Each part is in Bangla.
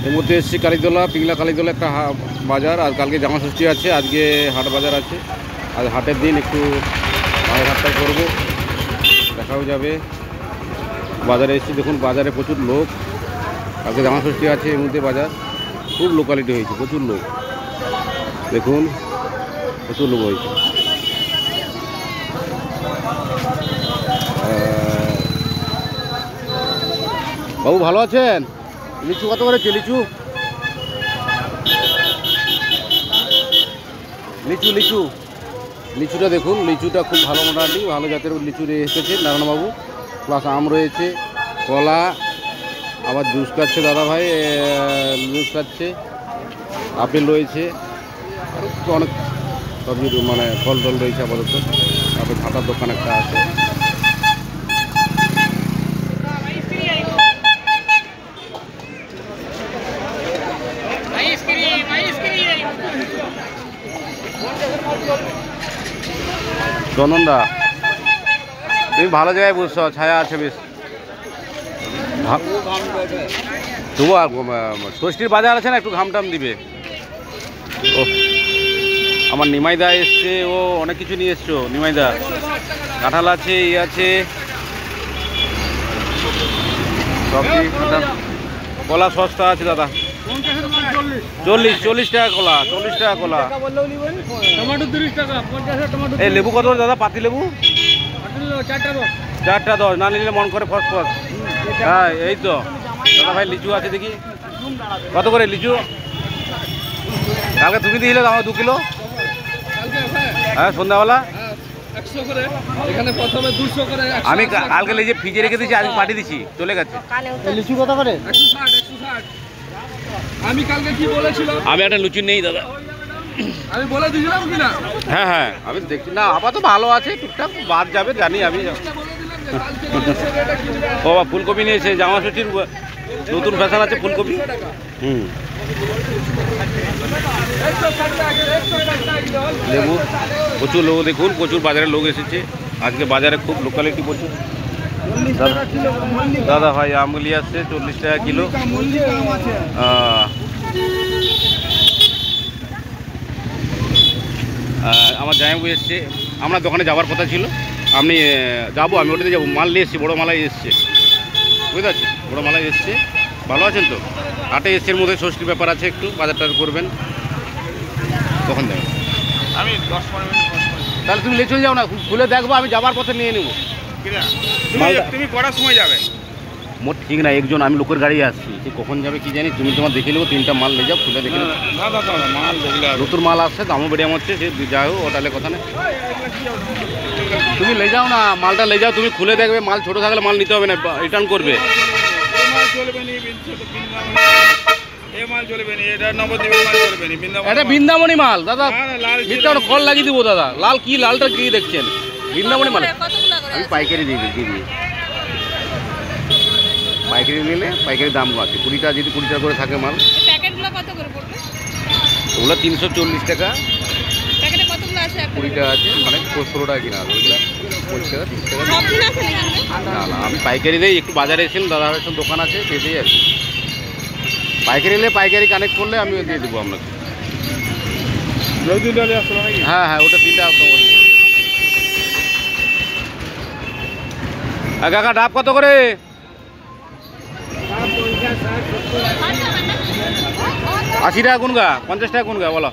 এর মধ্যে এসেছি কালীতলা, পিংলা কালীতলা একটা বাজার। আর কালকে জামা ষষ্ঠী আছে, আজকে হাট বাজার আছে। আজ হাটের দিন একটু বাজার হাটটা করবো, দেখাও যাবে। বাজারে এসেছি, দেখুন বাজারে প্রচুর লোক। কালকে জামা ষষ্ঠী আছে, এর মধ্যে বাজার খুব লোকালিটি হয়েছে, প্রচুর লোক। দেখুন প্রচুর লোক হয়েছে। বাবু ভালো আছেন? লিচু কত করেছে? লিচু লিচু লিচু লিচুটা দেখুন, লিচুটা খুব ভালো, মোটামুটি ভালো জাতের লিচু এসেছে নারায়ণবাবু। প্লাস আম রয়েছে, কলা, আবার জুস খাচ্ছে দাদা ভাই, জুস খাচ্ছে, আপেল রয়েছে, অনেক সবজি মানে ফল টল রয়েছে আপাতত। তারপরে খাতার দোকান একটা আছে। চন্দনদা তুমি ভালো জায়গায় বুঝছো, ছায়া আছে বেশ। তবু ষষ্ঠীর বাজার আছে না, একটু ঘামটাম দিবে। ও আমার নিমাইদা এসছে, ও অনেক কিছু নিয়ে এসছো নিমাইদা। কাঁঠাল আছে, ই আছে, সবজি। কলা সস্তা আছে দাদা, 40 টাকা কলা, 40 টাকা কলা। এই লেবু কত দাদা? পাতি লেবু 4টা 10, না নিলে মন করে ফসফস। হ্যাঁ এই তো দাদা ভাই, লিচু আছে দেখি কত করে লিচু? কালকে তুমি দিয়েছিলে আমার 2 কিলো। হ্যাঁ সন্ধ্যাবেলা আমি কালকে লিজে ফ্রিজে রেখে দিয়েছি, আজকে পাঠিয়ে দিচ্ছি, চলে গেছে। লিচু কত করে? 160। আমি কালকে কি বলেছিলাম? আমি একটা লুচি নেই দাদা, আমি বলে দিয়েছিলাম কিনা? হ্যাঁ হ্যাঁ আমি দেখছি না, আপাতত ভালো আছে, টুকটাক বাদ যাবে জানি আমি। ও ফুলকপি নিয়েছে, জামা ষষ্ঠীর নতুন ফ্যাশন আছে ফুলকপি। লেবু প্রচুর লোক, দেখুন প্রচুর বাজারে লোক এসেছে আজকে। বাজারে খুব লোকালিটি প্রচুর। দাদা ভাই আমগুলি আসছে 40 টাকা কিলো। আমার জামাইবাবু এসছে, আমরা দোকানে যাওয়ার কথা ছিল, আমি যাবো, আমি ওটাতে যাবো। মাল নিয়ে এসছি, বড়ো মালাই এসছে, বুঝতে পারছি, বড়ো মালাই এসছে। ভালো আছেন তো? হাটে এসছের মধ্যে ষষ্ঠীর ব্যাপার আছে, একটু বাজার টাজার করবেন, তখন যাবেন। আমি 10-15 মিনিট। তাহলে তুমি নিয়ে চলে যাও না, খুলে দেখবো, আমি যাবার পথে নিয়ে নেবো। তুমি কটার সময় যাবে? মোট ঠিক না, একজন, আমি লোকের গাড়ি আসছি, সে কখন যাবে কি জানি। তুমি তোমার দেখে নেবো, 3টা মাল নিয়ে যাও, খুলে দেখে নেবো। নতুন মাল আসছে, দামও বেড়ে হচ্ছে, সে যাও, ওটালে কথা নেই। তুমি লে যাও না, মালটা লে যাও, তুমি খুলে দেখবে। মাল ছোটো থাকলে মাল নিতে হবে না, রিটার্ন করবে। এটা বৃন্দাবনী মাল দাদা, কল লাগিয়ে দিব দাদা। লাল কি, লালটা কি দেখছেন? বৃন্দাবনী মাল আমি পাইকারি দিয়ে দিই। পাইকারি নিলে পাইকারি দাম আছে, 20 যদি 20 টাকা করে থাকে মাল। ওগুলো 340 টাকা, 20 টাকা আছে, মানে 16 টাকা কিনা, ওইগুলো 25 টাকা 30 টাকা। না না আমি পাইকারি দিই, একটু বাজারে এসেছিলাম, দাদা ভাইয়ের সঙ্গে দোকান আছে, পেতেই আর কি। পাইকারি নিলে পাইকারি কানেক্ট করলে আমি দিয়ে দেবো আপনাকে। হ্যাঁ হ্যাঁ ওটা 3 টাকা। কাকা ডাব কত করে? 80 টাকা কোন গা? 50 টাকা কোন গা বলো?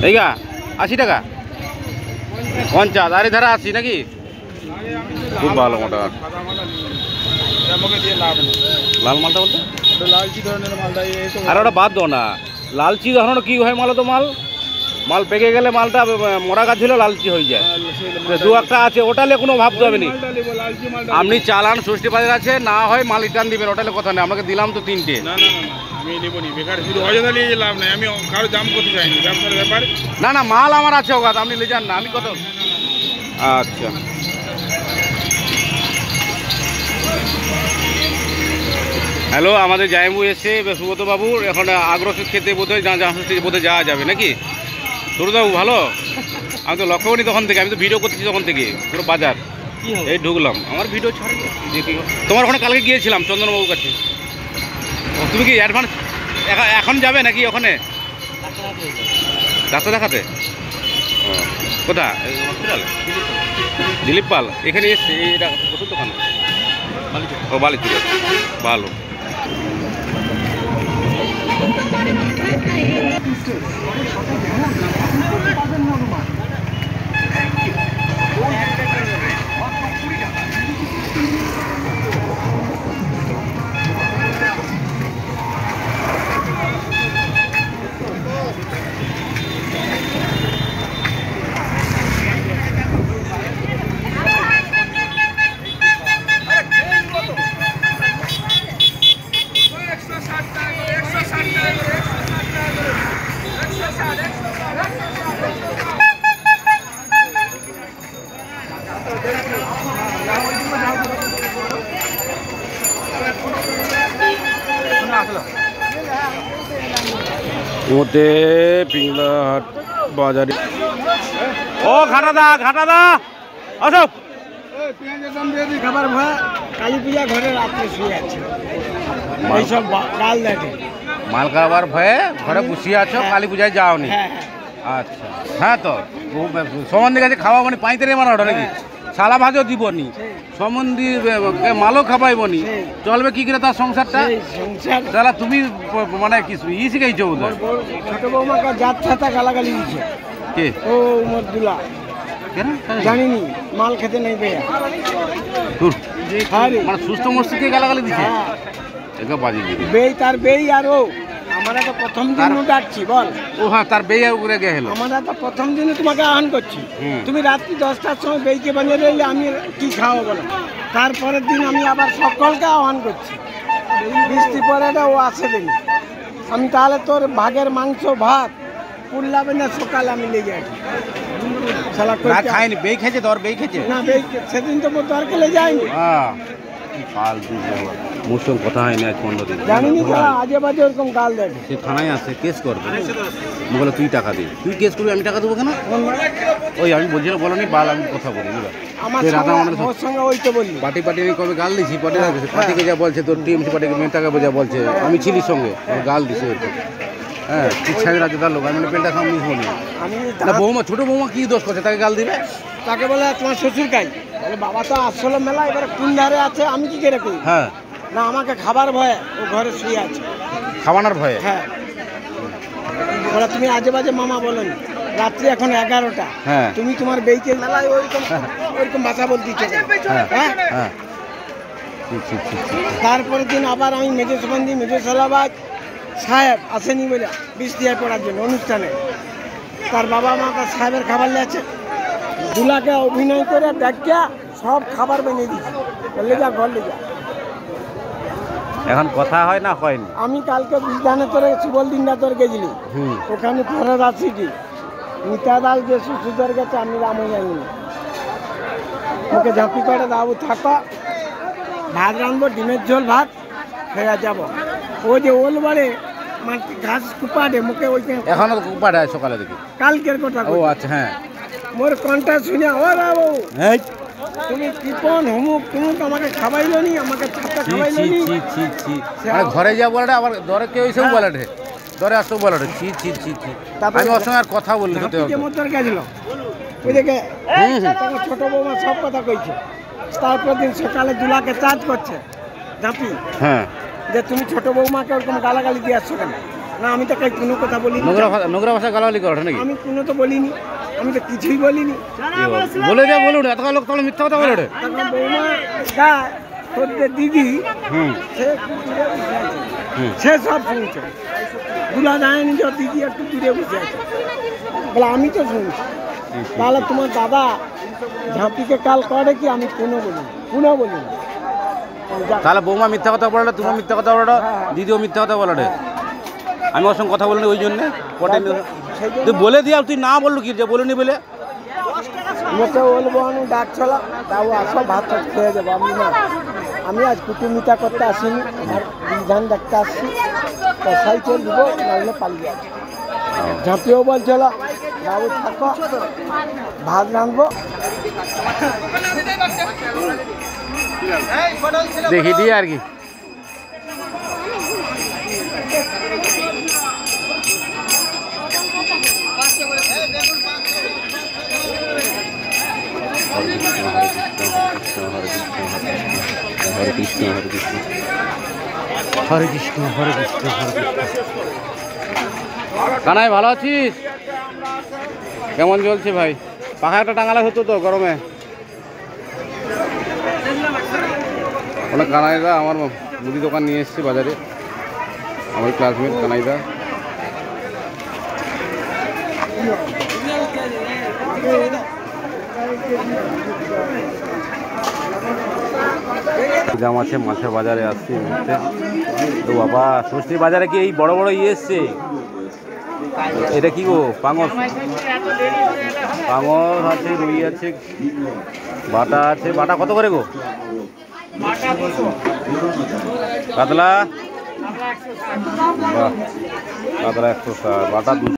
এই গা 80 টাকা, 50 আর ধারা 80 নাকি? খুব ভালো মোটা। লাল মালটা বলতে লালচি ধরনের মালটা, আর ওটা বাদ দাও না। লালচি ধরনের কি হয় মাল? তো মাল পেকে গেলে মালটা মরা গাছ ছিল, লালচি হয়ে যায়। 2-1টা আছে, ওটালে কোনো ভাবতে হবে না। আপনি চালান, ষষ্ঠী বাজার আছে, না হয় মাল রিটার্ন দিবেন, ওটালে কথা নেই। আপনাকে দিলাম তো 3টে। আমি নেবো নি, বেকার শুধু অযথা নিয়ে লাভ নাই। আমি কারো দাম করতে চাইনি, ব্যবসার ব্যাপার। না না মাল আমার আছে, ওখানে আপনি নিয়ে যান না, আমি কত। আচ্ছা হ্যালো, আমাদের জামাইবাবু এসে সুব্রত বাবুর এখন আগ্রহের খেতে বোধহয় বোধহয় যাওয়া যাবে নাকি? সুব্রতবাবু ভালো? আমি তো লক্ষ্য করি তখন থেকে, আমি তো ভিডিও করতেছি তখন থেকে, পুরো বাজার এই ঢুকলাম, আমার ভিডিও ছাড়ি দেখি। তোমার ওখানে কালকে গিয়েছিলাম চন্দনবাবুর কাছে, তুমি কি অ্যাডভান্স এখন যাবে নাকি ওখানে ডাক্তার দেখাতে? ও কোথা হসপিটাল? দিলীপ পাল এখানে এসছে এটা ওষুধ দোকানে? ও বালিচুর ভালো। মধ্যে পিংলাহাট বাজারে ও ঘাটাদা আসো। খাবার ভয় কালী পূজা ঘরে রাত্রে শুয়ে আছে এইসব গাল দেখে মাল খাবার ভয়ে ঘরে বসিয়ে আছো, কালী পূজায় যাওনি? আচ্ছা হ্যাঁ, তো সম্বন্ধে কাছে খাওয়া মানে পাইতে মানে ওটা নাকি সালা ভাজও দিবনি, সম্বন্ধী মালও খাবাইবনি, চলবে কি করে তার সংসারটা? তাহলে তুমি মানে কি শিখাইছো বোধ? ছোট বৌমাকে জাত ছাতা গালাগালি দিচ্ছে। কে? ও মরদুলা। কেন জানিনি, মাল খেতে নেই পেয়ে মানে সুস্থ মস্তিকে গালাগালি দিচ্ছে। বেই তার বেই আর ও আমরা তো প্রথম দিন ডাকছি বল। ও হ্যাঁ, তার বেই উপরে গেল। আমরা তো প্রথম দিনে তোমাকে আহ্বান করছি, তুমি রাত্রি 10টার সময় বেইকে বানিয়ে রইলে আমি কি খাওয়াবো বলো? তারপরের দিন আমি আবার সকলকে আহ্বান করছি, বৃষ্টি পরে ও আসে দেনি আমি, তাহলে তোর ভাগের মাংস ভাত পুল্লাবে না সকালে আমি লেগে আছি। খাইনি, বেই খেয়েছে, তোর বেই খেয়েছে না? বেই সেদিন তো মোর দরকারে যায়নি। মুসল কথা হয়নি আজ 15 দিন, জানিনি তারা আজে বাজে ওরকম গাল দেয়। সে থানায় আসে কেস করবে, বলে তুই টাকা দে, তুই কেস করবি আমি টাকা দেবো কেন? ওই আমি বলছিলাম বলো নি বাল, আমি কথা বলি আমার সঙ্গে ওই তো বলি পার্টি কবে গাল দিছি, পার্টিকে যা বলছে তোর টিএমসি পার্টিকে মেয়েটাকে যা বলছে, আমি ছিলি সঙ্গে গাল দিছে। হ্যাঁ ঠিক ছাড়ে রাখছে তার লোক, আমি পেলটা সামনে শুনি না। বৌমা ছোটো বৌমা কি দোষ করছে তাকে গাল দিবে? তাকে বলে তোমার শ্বশুর কাই, বলে বাবা তো আসলে মেলা এবার কোন ধারে আছে আমি কি করে করি? হ্যাঁ না আমাকে খাবার ভয়ে ও ঘরে শুয়ে আছে, খাওয়ানোর ভয়ে। হ্যাঁ বলে তুমি আজে বাজে মামা বলোনি, রাত্রি এখন 11টা, হ্যাঁ তুমি তোমার বেইকে মেলায় ওইরকম ভাষা বলতে ইচ্ছে করে। হ্যাঁ হ্যাঁ তারপরের দিন আবার আমি মেজসবন্দি মেজসালাবাদ সাহেব আসেনি বলে বৃষ্টিয়ায় পড়ার জন্য অনুষ্ঠানে, তার বাবা মা তার সাহেবের খাবার নিয়েছে, দুলাকে অভিনয় করে ডাকিয়া সব খাবার বানিয়ে দিচ্ছে, বললে যা ঘর লে যা। এখন কথা হয় না হয়নি? আমি কালকে বিধানে তোরে সুবল দিনটা তোর গেছিলি, ওখানে ফেরত আসি কি মিতা দাল যে সুন্দর গেছে আমি রাম জানি, ওকে ঝাঁপি করে দাবু থাকো, ভাত রাঁধবো, ডিমের ঝোল ভাত ফেরা যাব। ও যে ওল বাড়ে ঘাস কুপাটে মুখে ওইখানে এখনো কুপাটে সকালে দেখি, কালকের কথা। ও আচ্ছা হ্যাঁ, মোর কণ্ঠা শুনে ও বাবু তুমি কৃপন হুমুক তুমুক আমাকে খাবাইলো নি, আমাকে ছাতা খাবাইলো নি। ঘরে যা বলে আবার দরে কেউ এইসব বলে দরে আসতেও বলে ছি ছি ছি ছি। আমি ওর সঙ্গে আর কথা বললি মোটর গেছিল ওই দেখে ছোট বৌমা সব কথা কইছে। তারপর দিন সকালে দুলাকে চার্জ করছে ঝাঁপি, হ্যাঁ যে তুমি ছোট বৌমাকে ওরকম গালাগালি দিয়ে আসছো কেন? না আমি তো কোনো কথা বলিনি, নোংরা ভাষা গালাগালি করে নাকি? আমি কোনো তো বলিনি, আমি তো কিছুই বলিনি। বলে যা বলুন, এত লোক তাহলে মিথ্যা কথা বলে। বৌমা গা তোর দিদি সে সব শুনছে, দুলা যায়নি যে দিদি একটু দূরে বসে আছে, বলে আমি তো শুনছি। তাহলে তোমার দাদা ঝাঁপিকে কাল করে কি? আমি কোনো বলিনি। তাহলে বৌমা মিথ্যা কথা বলে, তুমি মিথ্যা কথা বলো, দিদিও মিথ্যা কথা বলে। আমি ওর সঙ্গে কথা বলিনি ওই জন্যে তুই বলে দিয়া, তুই না বললো কি যে বলিনি বলে? মোকে বলবো আমি ডাক চলা তাও আসো ভাত খেয়ে যাবো। আমি আজ কুটুমিতা করতে আসিনি, আমার বিধান দেখতে আসছি, পয়সাই চল দিব নাহলে পালিয়ে আসি। ঝাঁপিয়েও বলছিল বাবু থাকো ভাত রাঁধবো, দেখি দিয়ে আর কি হরে কৃষ্ণ হরে কৃষ্ণ হরে কৃষ্ণ হরে কৃষ্ণ হরে কৃষ্ণ। কানাই ভালো আছিস? কেমন চলছে ভাই? পাখা একটা টাঙালে হতো তো গরমে। অনেক কানাইদা আমার মুদি দোকান নিয়ে এসছে বাজারে, আমার ক্লাসমেট কানাইদা। জাম আছে, মাছের বাজারে আসছি তো বাবা। ষষ্ঠীর বাজারে কি এই বড় বড় ইয়ে এসছে? এটা কি গো? পাঙস, পাঙস আছে, রুই আছে, বাটা আছে। বাটা কত করে গো? কাতলা, বাহ কাতলা 160, বাটা 200।